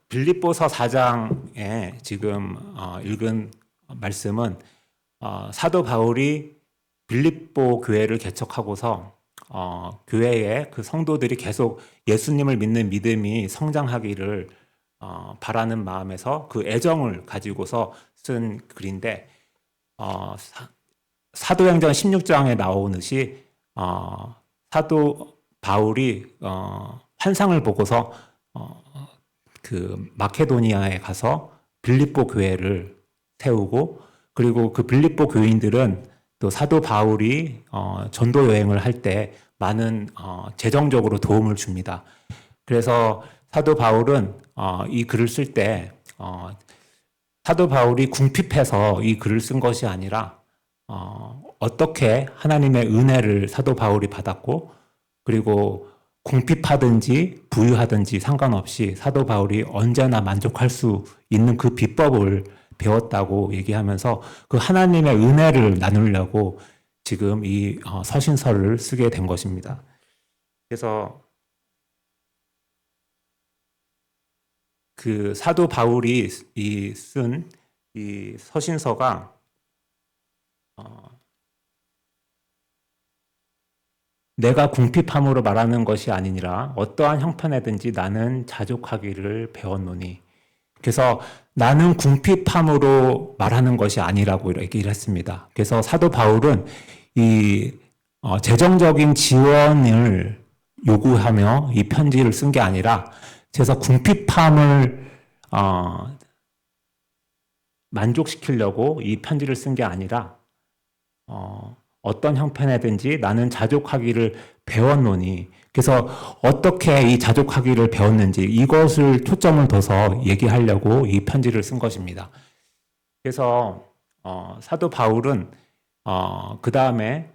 빌립보서 4장에 지금 읽은 말씀은 사도 바울이 빌립보 교회를 개척하고서 교회에 그 성도들이 계속 예수님을 믿는 믿음이 성장하기를 바라는 마음에서 그 애정을 가지고서 쓴 글인데 사도행전 16장에 나오듯이 사도 바울이 환상을 보고서 그 마케도니아에 가서 빌립보 교회를 세우고, 그리고 그 빌립보 교인들은 또 사도 바울이 전도 여행을 할 때 많은 재정적으로 도움을 줍니다. 그래서 사도 바울은 이 글을 쓸 때 사도 바울이 궁핍해서 이 글을 쓴 것이 아니라 어떻게 하나님의 은혜를 사도 바울이 받았고, 그리고 궁핍하든지 부유하든지 상관없이 사도 바울이 언제나 만족할 수 있는 그 비법을 배웠다고 얘기하면서 그 하나님의 은혜를 나누려고 지금 이 서신서를 쓰게 된 것입니다. 그래서 그 사도 바울이 쓴 이 서신서가 내가 궁핍함으로 말하는 것이 아니니라 어떠한 형편에든지 나는 자족하기를 배웠노니. 그래서 나는 궁핍함으로 말하는 것이 아니라고 얘기를 했습니다. 그래서 사도 바울은 이 재정적인 지원을 요구하며 이 편지를 쓴 게 아니라, 그래서 궁핍함을 만족시키려고 이 편지를 쓴 게 아니라 어떤 형편에든지 나는 자족하기를 배웠노니. 그래서 어떻게 이 자족하기를 배웠는지 이것을 초점을 둬서 얘기하려고 이 편지를 쓴 것입니다. 그래서 사도 바울은 그 다음에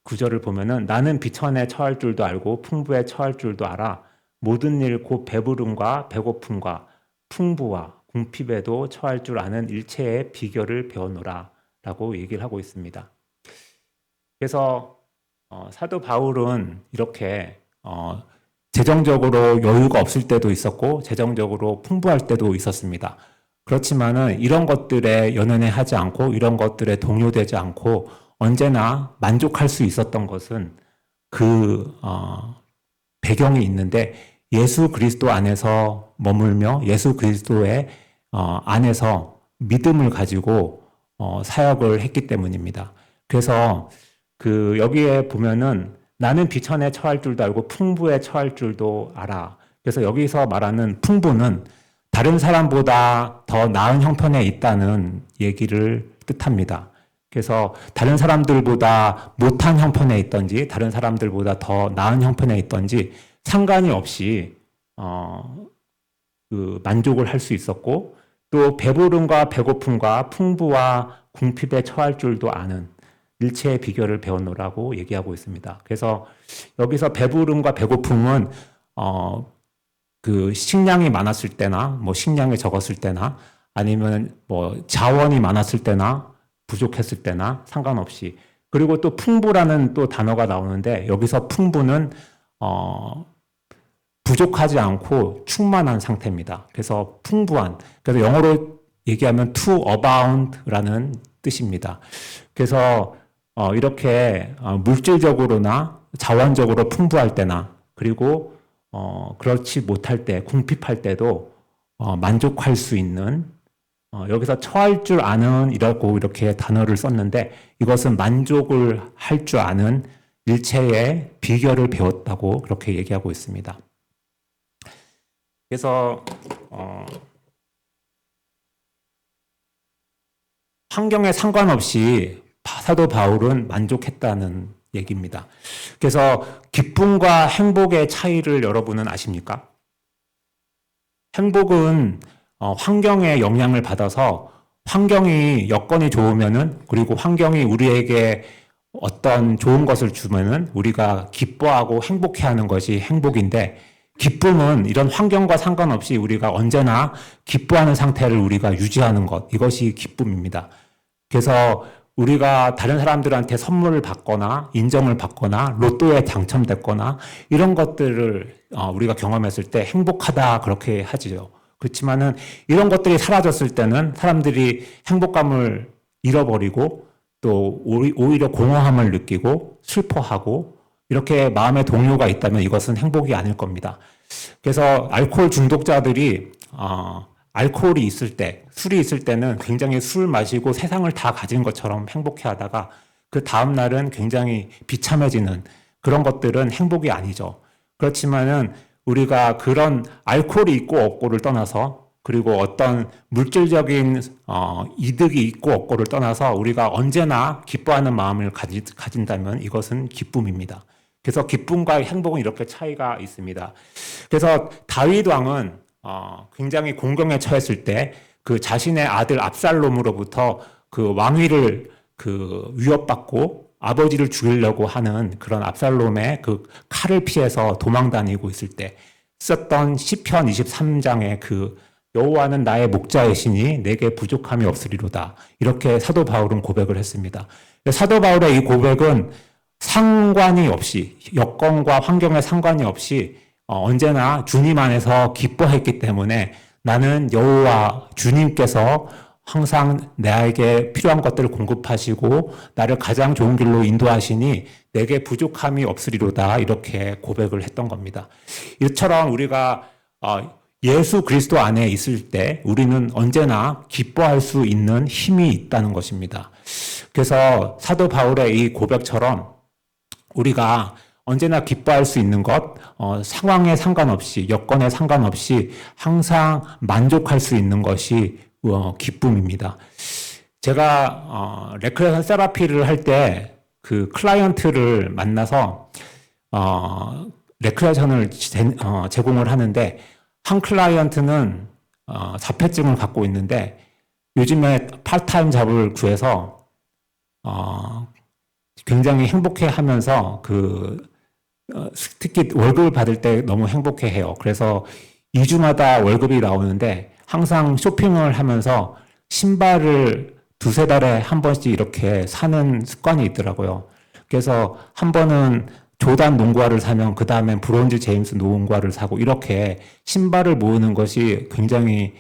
구절을 보면은 나는 비천에 처할 줄도 알고 풍부에 처할 줄도 알아 모든 일 곧 배부름과 배고픔과 풍부와 궁핍에도 처할 줄 아는 일체의 비결을 배웠노라 라고 얘기를 하고 있습니다. 그래서 사도 바울은 이렇게 재정적으로 여유가 없을 때도 있었고 재정적으로 풍부할 때도 있었습니다. 그렇지만은 이런 것들에 연연해하지 않고 이런 것들에 동요되지 않고 언제나 만족할 수 있었던 것은 그 배경이 있는데, 예수 그리스도 안에서 머물며 예수 그리스도의 안에서 믿음을 가지고 사역을 했기 때문입니다. 그래서 그 여기에 보면은 나는 비천에 처할 줄도 알고 풍부에 처할 줄도 알아. 그래서 여기서 말하는 풍부는 다른 사람보다 더 나은 형편에 있다는 얘기를 뜻합니다. 그래서 다른 사람들보다 못한 형편에 있던지 다른 사람들보다 더 나은 형편에 있던지 상관이 없이 그 만족을 할 수 있었고, 또 배부름과 배고픔과 풍부와 궁핍에 처할 줄도 아는 일체의 비결을 배웠노라고 얘기하고 있습니다. 그래서 여기서 배부름과 배고픔은 그 식량이 많았을 때나 뭐 식량이 적었을 때나 아니면 뭐 자원이 많았을 때나 부족했을 때나 상관없이, 그리고 또 풍부라는 또 단어가 나오는데 여기서 풍부는 부족하지 않고 충만한 상태입니다. 그래서 풍부한, 그래서 영어로 얘기하면 to abound라는 뜻입니다. 그래서 이렇게 물질적으로나 자원적으로 풍부할 때나, 그리고 그렇지 못할 때, 궁핍할 때도 만족할 수 있는, 여기서 처할 줄 아는 이라고 이렇게 단어를 썼는데 이것은 만족을 할 줄 아는 일체의 비결을 배웠다고 그렇게 얘기하고 있습니다. 그래서 환경에 상관없이 사도 바울은 만족했다는 얘기입니다. 그래서 기쁨과 행복의 차이를 여러분은 아십니까? 행복은 환경의 영향을 받아서 환경이 여건이 좋으면은, 그리고 환경이 우리에게 어떤 좋은 것을 주면은 우리가 기뻐하고 행복해하는 것이 행복인데, 기쁨은 이런 환경과 상관없이 우리가 언제나 기뻐하는 상태를 우리가 유지하는 것, 이것이 기쁨입니다. 그래서 우리가 다른 사람들한테 선물을 받거나 인정을 받거나 로또에 당첨됐거나 이런 것들을 우리가 경험했을 때 행복하다 그렇게 하지요. 그렇지만은 이런 것들이 사라졌을 때는 사람들이 행복감을 잃어버리고 또 오히려 공허함을 느끼고 슬퍼하고 이렇게 마음의 동요가 있다면 이것은 행복이 아닐 겁니다. 그래서 알코올 중독자들이 알코올이 있을 때, 술이 있을 때는 굉장히 술 마시고 세상을 다 가진 것처럼 행복해 하다가 그 다음날은 굉장히 비참해지는 그런 것들은 행복이 아니죠. 그렇지만은 우리가 그런 알코올이 있고 없고를 떠나서 그리고 어떤 물질적인 이득이 있고 없고를 떠나서 우리가 언제나 기뻐하는 마음을 가진다면 이것은 기쁨입니다. 그래서 기쁨과 행복은 이렇게 차이가 있습니다. 그래서 다윗 왕은 굉장히 공경에 처했을 때 그 자신의 아들 압살롬으로부터 그 왕위를 위협받고 아버지를 죽이려고 하는 그런 압살롬의 그 칼을 피해서 도망 다니고 있을 때 썼던 시편 23장의 그 여호와는 나의 목자이시니 내게 부족함이 없으리로다. 이렇게 사도 바울은 고백을 했습니다. 사도 바울의 이 고백은 상관이 없이 여건과 환경에 상관이 없이 언제나 주님 안에서 기뻐했기 때문에 나는 여호와 주님께서 항상 나에게 필요한 것들을 공급하시고 나를 가장 좋은 길로 인도하시니 내게 부족함이 없으리로다 이렇게 고백을 했던 겁니다. 이처럼 우리가 예수 그리스도 안에 있을 때 우리는 언제나 기뻐할 수 있는 힘이 있다는 것입니다. 그래서 사도 바울의 이 고백처럼 우리가 언제나 기뻐할 수 있는 것, 상황에 상관없이, 여건에 상관없이 항상 만족할 수 있는 것이 기쁨입니다. 제가 레크레이션 세라피를 할 때 그 클라이언트를 만나서 레크레이션을 제공을 하는데 한 클라이언트는 자폐증을 갖고 있는데 요즘에 파트타임 잡을 구해서 굉장히 행복해 하면서 특히 월급을 받을 때 너무 행복해 해요. 그래서 2주마다 월급이 나오는데 항상 쇼핑을 하면서 신발을 두세 달에 한 번씩 이렇게 사는 습관이 있더라고요. 그래서 한 번은 조단 농구화를 사면 그 다음엔 브론즈 제임스 농구화를 사고 이렇게 신발을 모으는 것이 굉장히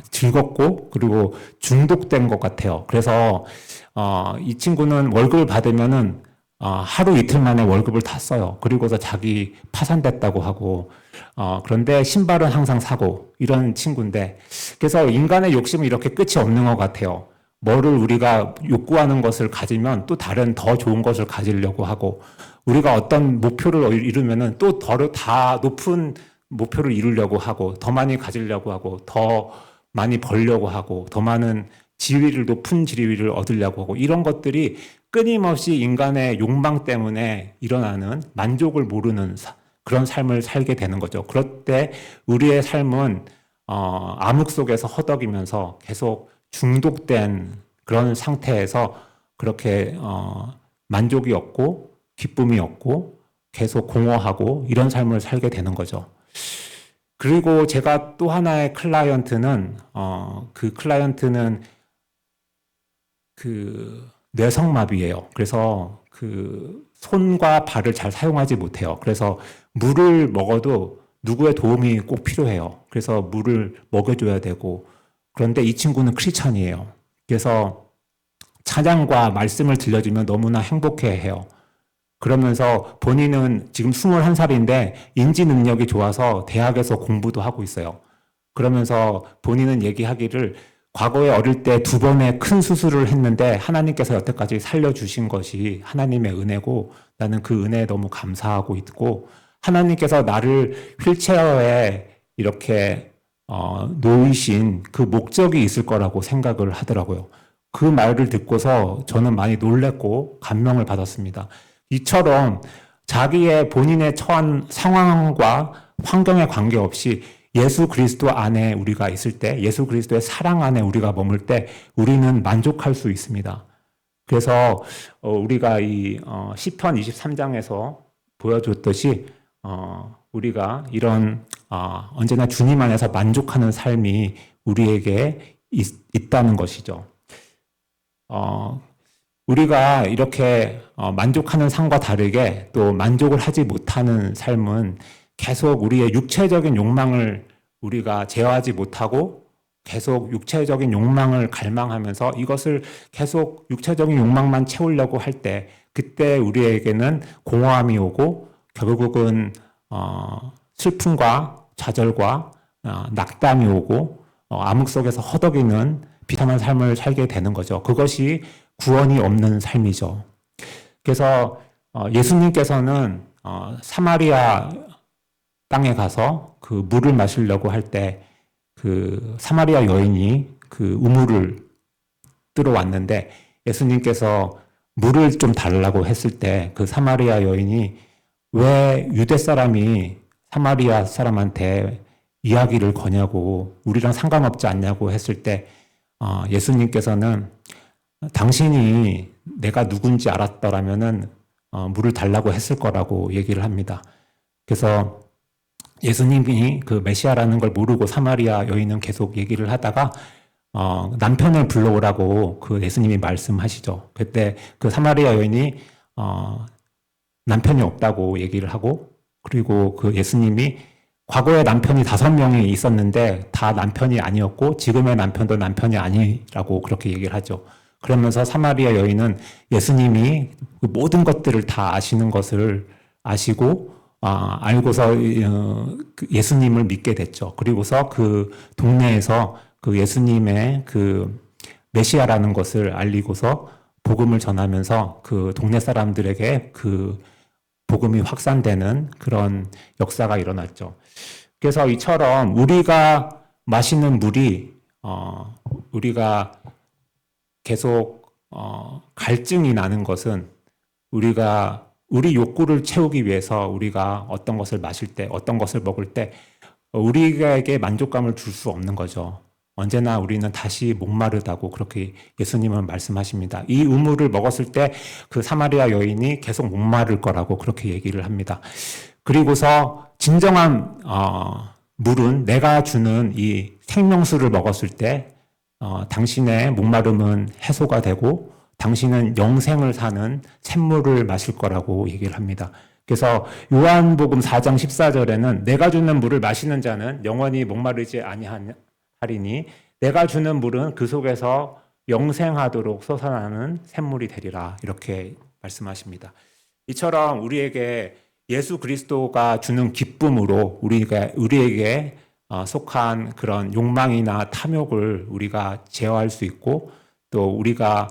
즐겁고 그리고 중독된 것 같아요. 그래서 이 친구는 월급을 받으면은 하루 이틀 만에 월급을 다 써요. 그리고서 자기 파산됐다고 하고 그런데 신발은 항상 사고 이런 친구인데 그래서 인간의 욕심은 이렇게 끝이 없는 것 같아요. 뭐를 우리가 욕구하는 것을 가지면 또 다른 더 좋은 것을 가지려고 하고 우리가 어떤 목표를 이루면은 또 더 높은 목표를 이루려고 하고 더 많이 가지려고 하고 더 많이 벌려고 하고 더 많은 높은 지위를 얻으려고 하고 이런 것들이 끊임없이 인간의 욕망 때문에 일어나는 만족을 모르는 그런 삶을 살게 되는 거죠. 그럴 때 우리의 삶은 암흑 속에서 허덕이면서 계속 중독된 그런 상태에서 그렇게 만족이 없고 기쁨이 없고 계속 공허하고 이런 삶을 살게 되는 거죠. 그리고 제가 또 하나의 클라이언트는 그 클라이언트는 뇌성마비예요. 그래서 손과 발을 잘 사용하지 못해요. 그래서 물을 먹어도 누구의 도움이 꼭 필요해요. 그래서 물을 먹여줘야 되고 그런데 이 친구는 크리스찬이에요. 그래서 찬양과 말씀을 들려주면 너무나 행복해해요. 그러면서 본인은 지금 21살인데 인지 능력이 좋아서 대학에서 공부도 하고 있어요. 그러면서 본인은 얘기하기를 과거에 어릴 때 2번의 큰 수술을 했는데 하나님께서 여태까지 살려주신 것이 하나님의 은혜고 나는 그 은혜에 너무 감사하고 있고 하나님께서 나를 휠체어에 이렇게 놓이신 그 목적이 있을 거라고 생각을 하더라고요. 그 말을 듣고서 저는 많이 놀랬고 감명을 받았습니다. 이처럼 자기의 본인의 처한 상황과 환경에 관계없이 예수 그리스도 안에 우리가 있을 때, 예수 그리스도의 사랑 안에 우리가 머물 때 우리는 만족할 수 있습니다. 그래서 우리가 이 시편 23장에서 보여줬듯이 우리가 이런 언제나 주님 안에서 만족하는 삶이 우리에게 있다는 것이죠. 우리가 이렇게 만족하는 삶과 다르게 또 만족을 하지 못하는 삶은 계속 우리의 육체적인 욕망을 우리가 제어하지 못하고 계속 육체적인 욕망을 갈망하면서 이것을 계속 육체적인 욕망만 채우려고 할 때 그때 우리에게는 공허함이 오고 결국은 슬픔과 좌절과 낙담이 오고 암흑 속에서 허덕이는 비참한 삶을 살게 되는 거죠. 그것이 구원이 없는 삶이죠. 그래서 예수님께서는 사마리아 땅에 가서 그 물을 마시려고 할 때 그 사마리아 여인이 그 우물을 뜨러 왔는데 예수님께서 물을 좀 달라고 했을 때 그 사마리아 여인이 왜 유대 사람이 사마리아 사람한테 이야기를 거냐고 우리랑 상관없지 않냐고 했을 때 예수님께서는 당신이 내가 누군지 알았더라면은 물을 달라고 했을 거라고 얘기를 합니다. 그래서 예수님이 그 메시아라는 걸 모르고 사마리아 여인은 계속 얘기를 하다가 남편을 불러오라고 그 예수님이 말씀하시죠. 그때 그 사마리아 여인이 남편이 없다고 얘기를 하고 그리고 그 예수님이 과거에 남편이 5명이 있었는데 다 남편이 아니었고 지금의 남편도 남편이 아니라고 그렇게 얘기를 하죠. 그러면서 사마리아 여인은 예수님이 그 모든 것들을 다 아시는 것을 아시고 알고서 예수님을 믿게 됐죠. 그리고서 그 동네에서 그 예수님의 그 메시아라는 것을 알리고서 복음을 전하면서 그 동네 사람들에게 그 복음이 확산되는 그런 역사가 일어났죠. 그래서 이처럼 우리가 마시는 물이 우리가 계속 갈증이 나는 것은 우리가 우리 욕구를 채우기 위해서 우리가 어떤 것을 마실 때, 어떤 것을 먹을 때 우리에게 만족감을 줄 수 없는 거죠. 언제나 우리는 다시 목마르다고 그렇게 예수님은 말씀하십니다. 이 우물을 먹었을 때 그 사마리아 여인이 계속 목마를 거라고 그렇게 얘기를 합니다. 그리고서 진정한 물은 내가 주는 이 생명수를 먹었을 때 당신의 목마름은 해소가 되고 당신은 영생을 사는 샘물을 마실 거라고 얘기를 합니다. 그래서 요한복음 4장 14절에는 내가 주는 물을 마시는 자는 영원히 목마르지 아니하리니 내가 주는 물은 그 속에서 영생하도록 솟아나는 샘물이 되리라 이렇게 말씀하십니다. 이처럼 우리에게 예수 그리스도가 주는 기쁨으로 우리에게 속한 그런 욕망이나 탐욕을 우리가 제어할 수 있고 또 우리가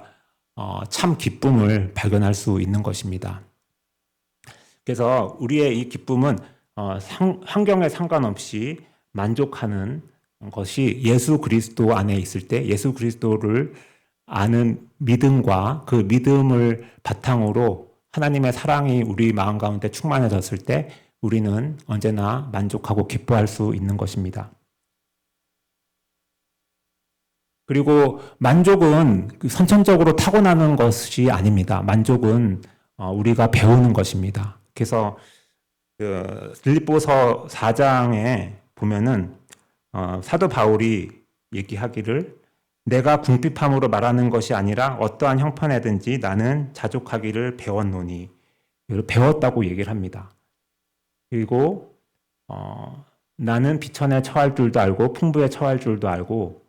참 기쁨을 발견할 수 있는 것입니다. 그래서 우리의 이 기쁨은 환경에 상관없이 만족하는 것이 예수 그리스도 안에 있을 때 예수 그리스도를 아는 믿음과 그 믿음을 바탕으로 하나님의 사랑이 우리 마음 가운데 충만해졌을 때 우리는 언제나 만족하고 기뻐할 수 있는 것입니다. 그리고 만족은 선천적으로 타고나는 것이 아닙니다. 만족은 우리가 배우는 것입니다. 그래서 빌립보서 4장에 보면은 사도 바울이 얘기하기를 내가 궁핍함으로 말하는 것이 아니라 어떠한 형편에든지 나는 자족하기를 배웠노니 배웠다고 얘기를 합니다. 그리고 나는 비천에 처할 줄도 알고 풍부에 처할 줄도 알고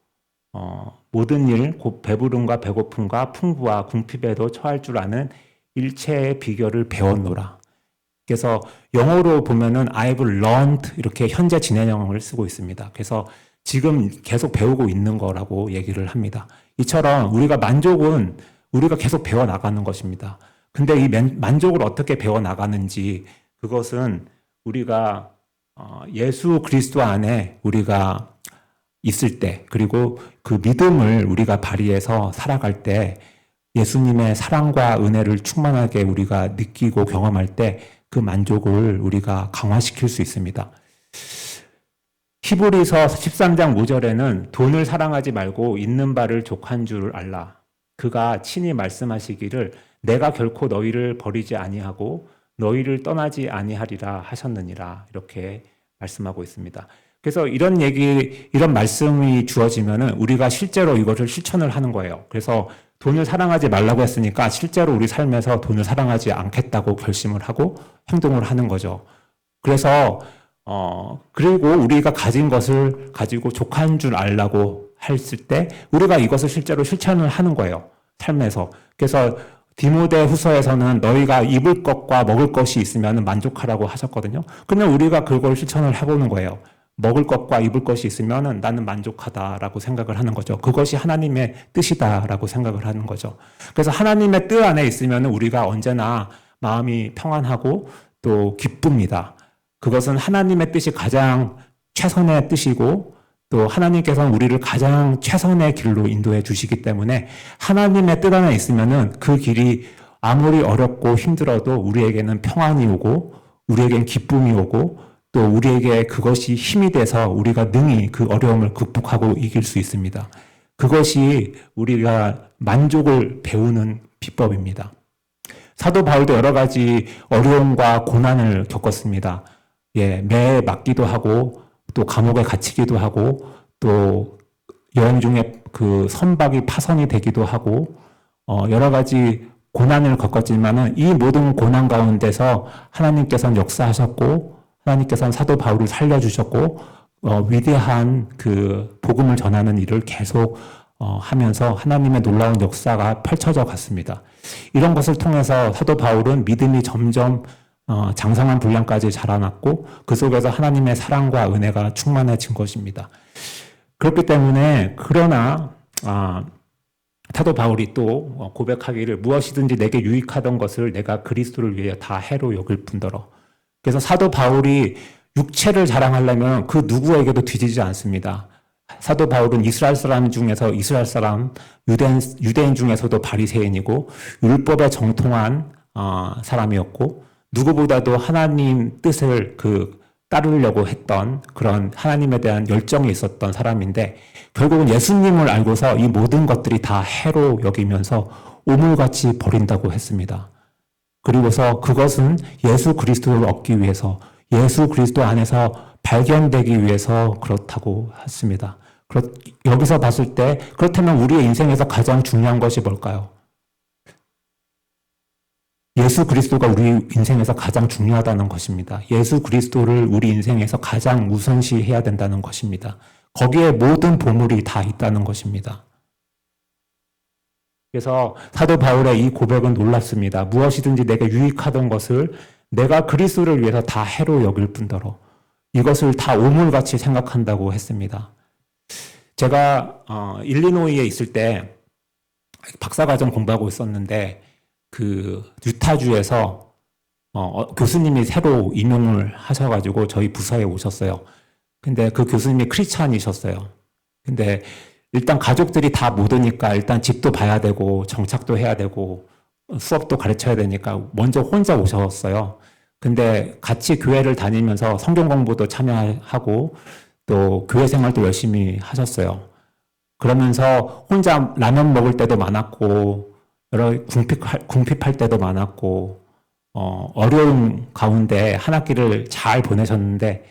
모든 일, 곧 배부름과 배고픔과 풍부와 궁핍에도 처할 줄 아는 일체의 비결을 배웠노라. 그래서 영어로 보면은 I've learned 이렇게 현재 진행형을 쓰고 있습니다. 그래서 지금 계속 배우고 있는 거라고 얘기를 합니다. 이처럼 우리가 만족은 우리가 계속 배워나가는 것입니다. 근데 이 만족을 어떻게 배워나가는지 그것은 우리가 예수 그리스도 안에 우리가 있을 때 그리고 그 믿음을 우리가 발휘해서 살아갈 때 예수님의 사랑과 은혜를 충만하게 우리가 느끼고 경험할 때 그 만족을 우리가 강화시킬 수 있습니다. 히브리서 13장 5절에는 돈을 사랑하지 말고 있는 바를 족한 줄 알라. 그가 친히 말씀하시기를 내가 결코 너희를 버리지 아니하고 너희를 떠나지 아니하리라 하셨느니라 이렇게 말씀하고 있습니다. 그래서 이런 말씀이 주어지면은 우리가 실제로 이것을 실천을 하는 거예요. 그래서 돈을 사랑하지 말라고 했으니까 실제로 우리 삶에서 돈을 사랑하지 않겠다고 결심을 하고 행동을 하는 거죠. 그래서 그리고 우리가 가진 것을 가지고 족한 줄 알라고 했을 때 우리가 이것을 실제로 실천을 하는 거예요. 삶에서. 그래서 디모데 후서에서는 너희가 입을 것과 먹을 것이 있으면 만족하라고 하셨거든요. 그러면 우리가 그걸 실천을 해보는 거예요. 먹을 것과 입을 것이 있으면 나는 만족하다라고 생각을 하는 거죠. 그것이 하나님의 뜻이다라고 생각을 하는 거죠. 그래서 하나님의 뜻 안에 있으면 우리가 언제나 마음이 평안하고 또 기쁩니다. 그것은 하나님의 뜻이 가장 최선의 뜻이고 또 하나님께서는 우리를 가장 최선의 길로 인도해 주시기 때문에 하나님의 뜻 안에 있으면 그 길이 아무리 어렵고 힘들어도 우리에게는 평안이 오고 우리에겐 기쁨이 오고 또 우리에게 그것이 힘이 돼서 우리가 능히 그 어려움을 극복하고 이길 수 있습니다. 그것이 우리가 만족을 배우는 비법입니다. 사도 바울도 여러 가지 어려움과 고난을 겪었습니다. 매에 맞기도 하고 또 감옥에 갇히기도 하고 또 여행 중에 그 선박이 파손이 되기도 하고 여러 가지 고난을 겪었지만은 이 모든 고난 가운데서 하나님께서는 역사하셨고 하나님께서는 사도 바울을 살려주셨고 위대한 그 복음을 전하는 일을 계속 하면서 하나님의 놀라운 역사가 펼쳐져 갔습니다. 이런 것을 통해서 사도 바울은 믿음이 점점 장성한 분량까지 자라났고 그 속에서 하나님의 사랑과 은혜가 충만해진 것입니다. 그렇기 때문에 그러나 사도 바울이 또 고백하기를 무엇이든지 내게 유익하던 것을 내가 그리스도를 위해 다 해로 여길 뿐더러. 그래서 사도 바울이 육체를 자랑하려면 그 누구에게도 뒤지지 않습니다. 사도 바울은 이스라엘 사람 중에서 이스라엘 사람, 유대인 중에서도 바리새인이고 율법에 정통한 사람이었고 누구보다도 하나님 뜻을 따르려고 했던 그런 하나님에 대한 열정이 있었던 사람인데 결국은 예수님을 알고서 이 모든 것들이 다 해로 여기면서 오물같이 버린다고 했습니다. 그리고서 그것은 예수 그리스도를 얻기 위해서 예수 그리스도 안에서 발견되기 위해서 그렇다고 했습니다. 여기서 봤을 때 그렇다면 우리의 인생에서 가장 중요한 것이 뭘까요? 예수 그리스도가 우리 인생에서 가장 중요하다는 것입니다. 예수 그리스도를 우리 인생에서 가장 우선시해야 된다는 것입니다. 거기에 모든 보물이 다 있다는 것입니다. 그래서 사도 바울의 이 고백은 놀랍습니다. 무엇이든지 내게 유익하던 것을 내가 그리스도를 위해서 다 해로 여길 뿐더러 이것을 다 오물같이 생각한다고 했습니다. 제가 일리노이에 있을 때 박사과정 공부하고 있었는데 그 유타주에서 교수님이 새로 임용을 하셔가지고 저희 부서에 오셨어요. 근데 그 교수님이 크리스찬이셨어요. 근데 일단 가족들이 다 못 오니까 일단 집도 봐야 되고 정착도 해야 되고 수업도 가르쳐야 되니까 먼저 혼자 오셨어요. 근데 같이 교회를 다니면서 성경 공부도 참여하고 또 교회 생활도 열심히 하셨어요. 그러면서 혼자 라면 먹을 때도 많았고 여러 궁핍할 때도 많았고 어려운 가운데 한 학기를 잘 보내셨는데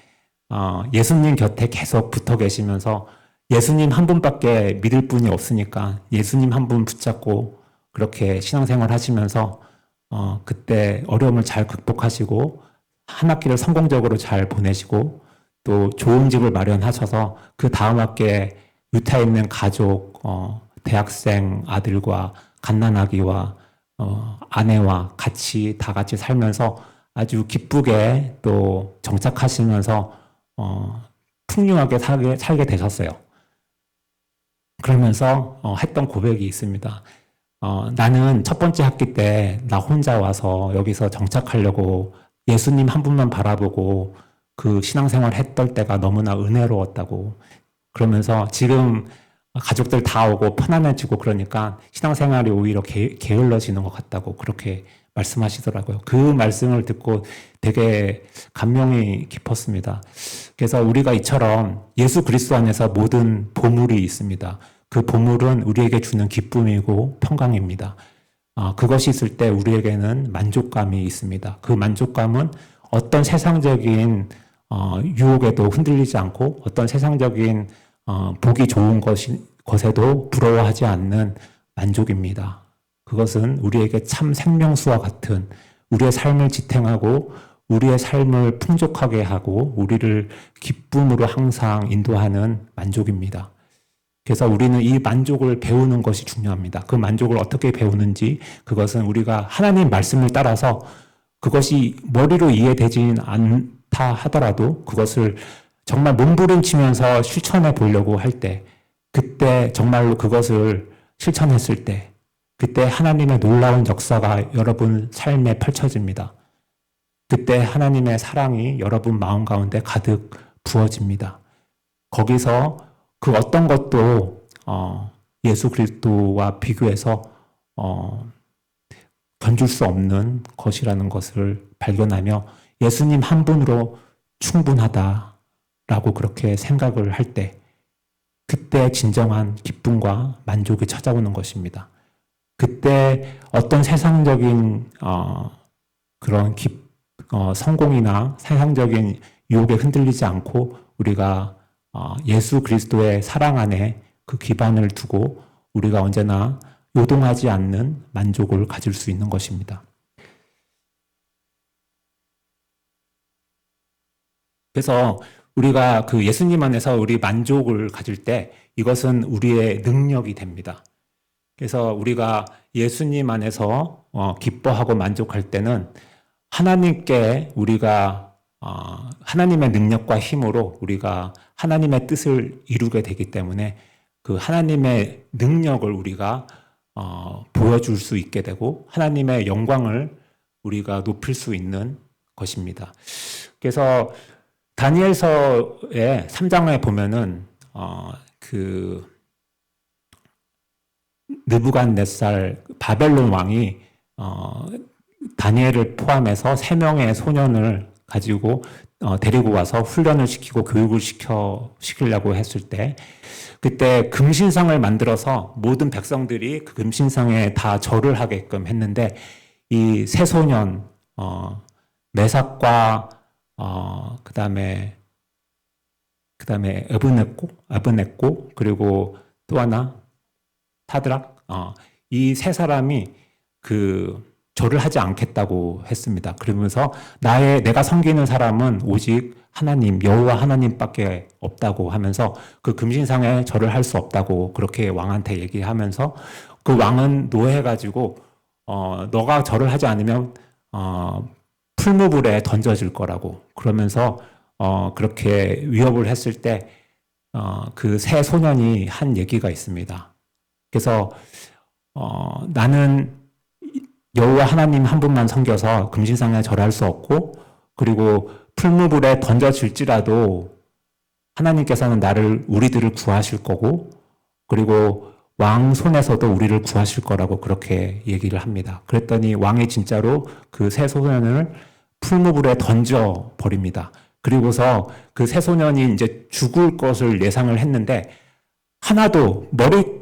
예수님 곁에 계속 붙어 계시면서 예수님 한 분밖에 믿을 분이 없으니까 예수님 한 분 붙잡고 그렇게 신앙생활 하시면서 그때 어려움을 잘 극복하시고 한 학기를 성공적으로 잘 보내시고 또 좋은 집을 마련하셔서 그 다음 학기에 유타에 있는 가족, 대학생 아들과 갓난아기와 아내와 다 같이 살면서 아주 기쁘게 또 정착하시면서 풍요하게 살게 되셨어요. 그러면서 했던 고백이 있습니다. 나는 첫 번째 학기 때 나 혼자 와서 여기서 정착하려고 예수님 한 분만 바라보고 그 신앙생활 했던 때가 너무나 은혜로웠다고. 그러면서 지금 가족들 다 오고 편안해지고 그러니까 신앙생활이 오히려 게을러지는 것 같다고 그렇게 말씀하시더라고요. 그 말씀을 듣고 되게 감명이 깊었습니다. 그래서 우리가 이처럼 예수 그리스도 안에서 모든 보물이 있습니다. 그 보물은 우리에게 주는 기쁨이고 평강입니다. 그것이 있을 때 우리에게는 만족감이 있습니다. 그 만족감은 어떤 세상적인 유혹에도 흔들리지 않고 어떤 세상적인 보기 좋은 것에도 부러워하지 않는 만족입니다. 그것은 우리에게 참 생명수와 같은 우리의 삶을 지탱하고 우리의 삶을 풍족하게 하고 우리를 기쁨으로 항상 인도하는 만족입니다. 그래서 우리는 이 만족을 배우는 것이 중요합니다. 그 만족을 어떻게 배우는지 그것은 우리가 하나님 말씀을 따라서 그것이 머리로 이해되진 않다 하더라도 그것을 정말 몸부림치면서 실천해 보려고 할 때, 그때 정말로 그것을 실천했을 때, 그때 하나님의 놀라운 역사가 여러분 삶에 펼쳐집니다. 그때 하나님의 사랑이 여러분 마음 가운데 가득 부어집니다. 거기서 그 어떤 것도 예수 그리스도와 비교해서 견줄 수 없는 것이라는 것을 발견하며 예수님 한 분으로 충분하다라고 그렇게 생각을 할 때, 그때 진정한 기쁨과 만족이 찾아오는 것입니다. 그때 어떤 세상적인 그런 성공이나 세상적인 유혹에 흔들리지 않고 우리가 예수 그리스도의 사랑 안에 그 기반을 두고 우리가 언제나 요동하지 않는 만족을 가질 수 있는 것입니다. 그래서 우리가 그 예수님 안에서 우리 만족을 가질 때 이것은 우리의 능력이 됩니다. 그래서 우리가 예수님 안에서 기뻐하고 만족할 때는 하나님께 우리가 하나님의 능력과 힘으로 우리가 하나님의 뜻을 이루게 되기 때문에 그 하나님의 능력을 우리가 보여줄 수 있게 되고 하나님의 영광을 우리가 높일 수 있는 것입니다. 그래서 다니엘서의 3장에 보면은 그 느부갓네살 바벨론 왕이 다니엘을 포함해서 3명의 소년을 가지고 데리고 와서 훈련을 시키고 교육을 시키려고 했을 때 그때 금신상을 만들어서 모든 백성들이 그 금신상에 다 절을 하게끔 했는데 이 세 소년 메삭과 그다음에 아브넷고 그리고 또 하나 사드락 이 세 사람이 그 절을 하지 않겠다고 했습니다. 그러면서 내가 섬기는 사람은 오직 하나님 여호와 하나님밖에 없다고 하면서 그 금신상에 절을 할 수 없다고 그렇게 왕한테 얘기하면서 그 왕은 노해가지고 너가 절을 하지 않으면 풀무불에 던져질 거라고 그러면서 그렇게 위협을 했을 때 그 세 소년이 한 얘기가 있습니다. 그래서 나는 여호와 하나님 한 분만 섬겨서 금신상에 절할 수 없고 그리고 풀무불에 던져질지라도 하나님께서는 우리들을 구하실 거고 그리고 왕 손에서도 우리를 구하실 거라고 그렇게 얘기를 합니다. 그랬더니 왕이 진짜로 그 세 소년을 풀무불에 던져 버립니다. 그리고서 그 세 소년이 이제 죽을 것을 예상을 했는데 하나도 머리카락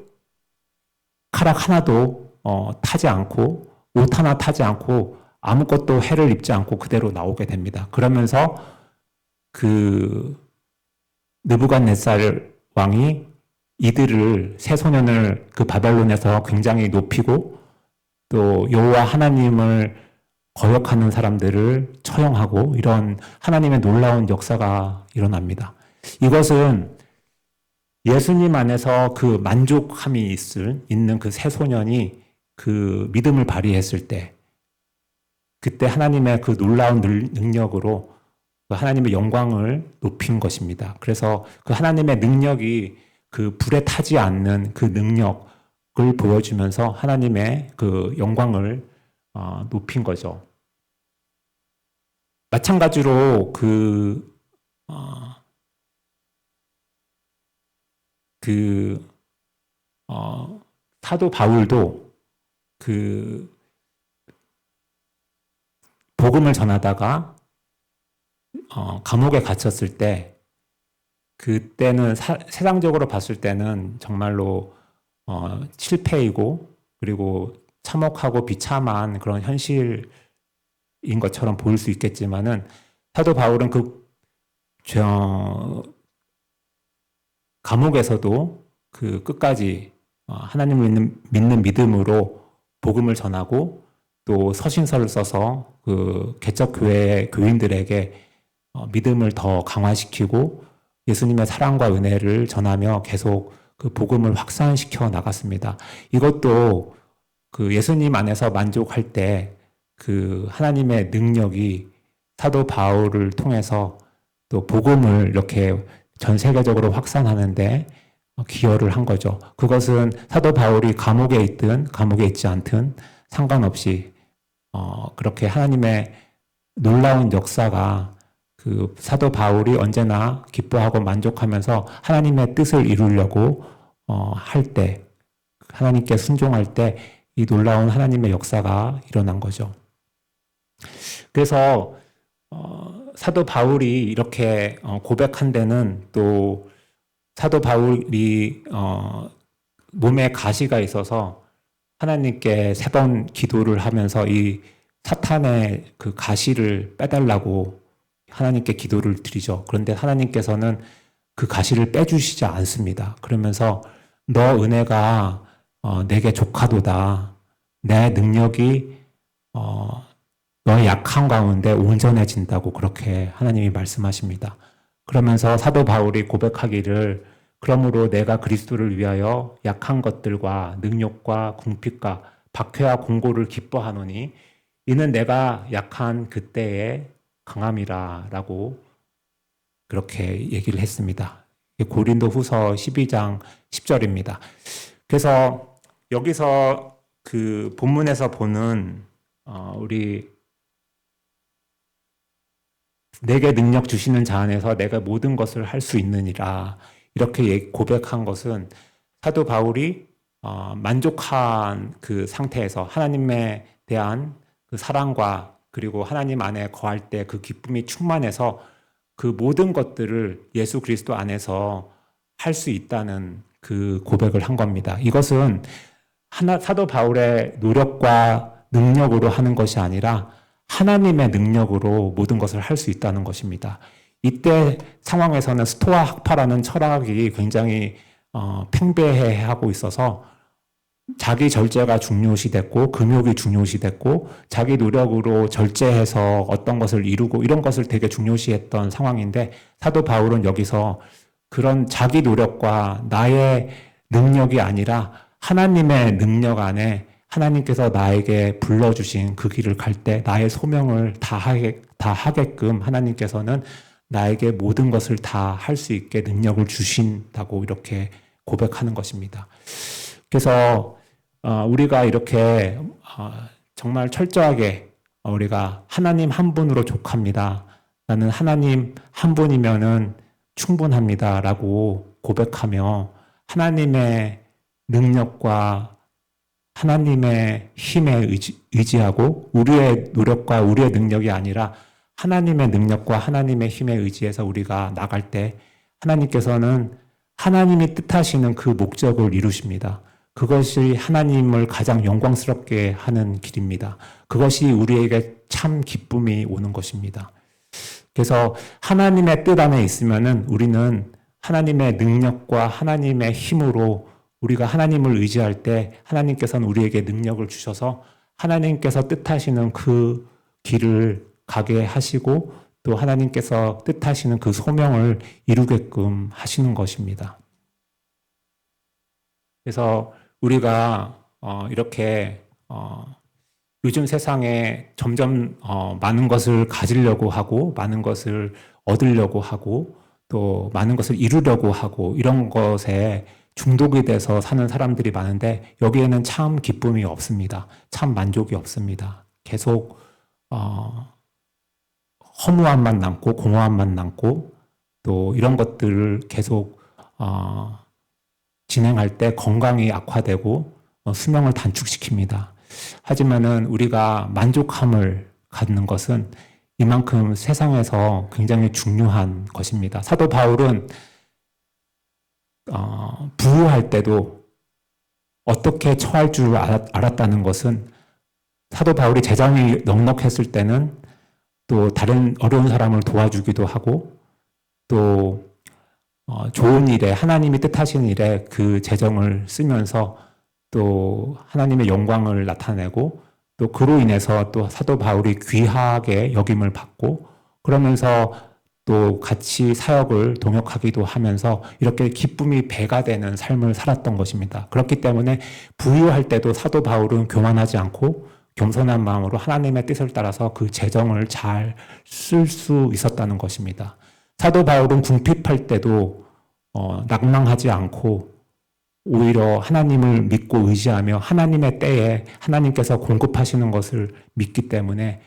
하나도 타지 않고 옷 하나 타지 않고 아무것도 해를 입지 않고 그대로 나오게 됩니다. 그러면서 그 느부갓네살 왕이 이들을 세 소년을 그 바벨론에서 굉장히 높이고 또 여호와 하나님을 거역하는 사람들을 처형하고 이런 하나님의 놀라운 역사가 일어납니다. 이것은 예수님 안에서 그 만족함이 있는 그 세 소년이 그 믿음을 발휘했을 때 그때 하나님의 그 놀라운 능력으로 그 하나님의 영광을 높인 것입니다. 그래서 그 하나님의 능력이 그 불에 타지 않는 그 능력을 보여주면서 하나님의 그 영광을 높인 거죠. 마찬가지로 사도 바울도 그 복음을 전하다가 감옥에 갇혔을 때 그때는 세상적으로 봤을 때는 정말로 실패이고 그리고 참혹하고 비참한 그런 현실인 것처럼 보일 수 있겠지만은 사도 바울은 감옥에서도 그 끝까지 하나님을 믿는 믿음으로 복음을 전하고 또 서신서를 써서 그 개척교회 교인들에게 믿음을 더 강화시키고 예수님의 사랑과 은혜를 전하며 계속 그 복음을 확산시켜 나갔습니다. 이것도 그 예수님 안에서 만족할 때 그 하나님의 능력이 사도 바울을 통해서 또 복음을 이렇게 전 세계적으로 확산하는데 기여를 한 거죠. 그것은 사도 바울이 감옥에 있든 감옥에 있지 않든 상관없이 그렇게 하나님의 놀라운 역사가 그 사도 바울이 언제나 기뻐하고 만족하면서 하나님의 뜻을 이루려고 할 때, 하나님께 순종할 때 이 놀라운 하나님의 역사가 일어난 거죠. 그래서 사도 바울이 이렇게 고백한 데는 또 사도 바울이 몸에 가시가 있어서 하나님께 3번 기도를 하면서 이 사탄의 그 가시를 빼달라고 하나님께 기도를 드리죠. 그런데 하나님께서는 그 가시를 빼주시지 않습니다. 그러면서 너 은혜가 내게 족하도다. 내 능력이 너의 약한 가운데 온전해진다고 그렇게 하나님이 말씀하십니다. 그러면서 사도 바울이 고백하기를 그러므로 내가 그리스도를 위하여 약한 것들과 능력과 궁핍과 박해와 공고를 기뻐하노니 이는 내가 약한 그때의 강함이라 라고 그렇게 얘기를 했습니다. 고린도 후서 12장 10절입니다. 그래서 여기서 그 본문에서 보는 우리 내게 능력 주시는 자 안에서 내가 모든 것을 할 수 있느니라 이렇게 고백한 것은 사도 바울이 만족한 그 상태에서 하나님에 대한 그 사랑과 그리고 하나님 안에 거할 때 그 기쁨이 충만해서 그 모든 것들을 예수 그리스도 안에서 할 수 있다는 그 고백을 한 겁니다. 이것은 사도 바울의 노력과 능력으로 하는 것이 아니라 하나님의 능력으로 모든 것을 할 수 있다는 것입니다. 이때 상황에서는 스토아 학파라는 철학이 굉장히 팽배해하고 있어서 자기 절제가 중요시 됐고 금욕이 중요시 됐고 자기 노력으로 절제해서 어떤 것을 이루고 이런 것을 되게 중요시했던 상황인데 사도 바울은 여기서 그런 자기 노력과 나의 능력이 아니라 하나님의 능력 안에 하나님께서 나에게 불러주신 그 길을 갈 때 나의 소명을 다 하게끔 하나님께서는 나에게 모든 것을 다 할 수 있게 능력을 주신다고 이렇게 고백하는 것입니다. 그래서 우리가 이렇게 정말 철저하게 우리가 하나님 한 분으로 족합니다. 나는 하나님 한 분이면은 충분합니다. 라고 고백하며 하나님의 능력과 하나님의 힘에 의지하고 우리의 노력과 우리의 능력이 아니라 하나님의 능력과 하나님의 힘에 의지해서 우리가 나갈 때 하나님께서는 하나님이 뜻하시는 그 목적을 이루십니다. 그것이 하나님을 가장 영광스럽게 하는 길입니다. 그것이 우리에게 참 기쁨이 오는 것입니다. 그래서 하나님의 뜻 안에 있으면은 우리는 하나님의 능력과 하나님의 힘으로 우리가 하나님을 의지할 때 하나님께서는 우리에게 능력을 주셔서 하나님께서 뜻하시는 그 길을 가게 하시고 또 하나님께서 뜻하시는 그 소명을 이루게끔 하시는 것입니다. 그래서 우리가 이렇게 요즘 세상에 점점 많은 것을 가지려고 하고 많은 것을 얻으려고 하고 또 많은 것을 이루려고 하고 이런 것에 중독이 돼서 사는 사람들이 많은데 여기에는 참 기쁨이 없습니다. 참 만족이 없습니다. 계속 허무함만 남고 공허함만 남고 또 이런 것들을 계속 진행할 때 건강이 악화되고 수명을 단축시킵니다. 하지만은 우리가 만족함을 갖는 것은 이만큼 세상에서 굉장히 중요한 것입니다. 사도 바울은 부유할 때도 어떻게 처할 줄 알았다는 것은 사도 바울이 재정이 넉넉했을 때는 또 다른 어려운 사람을 도와주기도 하고 또 좋은 일에 하나님이 뜻하시는 일에 그 재정을 쓰면서 또 하나님의 영광을 나타내고 또 그로 인해서 또 사도 바울이 귀하게 여김을 받고 그러면서 또 같이 사역을 동역하기도 하면서 이렇게 기쁨이 배가 되는 삶을 살았던 것입니다. 그렇기 때문에 부유할 때도 사도 바울은 교만하지 않고 겸손한 마음으로 하나님의 뜻을 따라서 그 재정을 잘 쓸 수 있었다는 것입니다. 사도 바울은 궁핍할 때도 낙망하지 않고 오히려 하나님을 믿고 의지하며 하나님의 때에 하나님께서 공급하시는 것을 믿기 때문에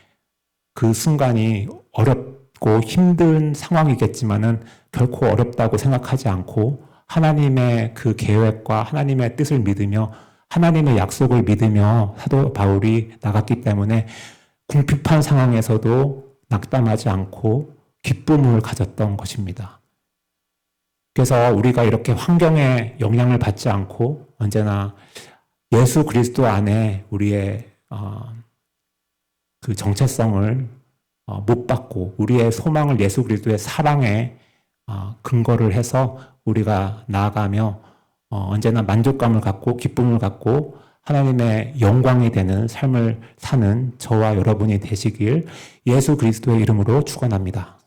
그 순간이 어렵고 힘든 상황이겠지만은 결코 어렵다고 생각하지 않고 하나님의 그 계획과 하나님의 뜻을 믿으며 하나님의 약속을 믿으며 사도 바울이 나갔기 때문에 궁핍한 상황에서도 낙담하지 않고 기쁨을 가졌던 것입니다. 그래서 우리가 이렇게 환경에 영향을 받지 않고 언제나 예수 그리스도 안에 우리의 그 정체성을 못 받고 우리의 소망을 예수 그리스도의 사랑에 근거를 해서 우리가 나아가며 언제나 만족감을 갖고 기쁨을 갖고 하나님의 영광이 되는 삶을 사는 저와 여러분이 되시길 예수 그리스도의 이름으로 축원합니다.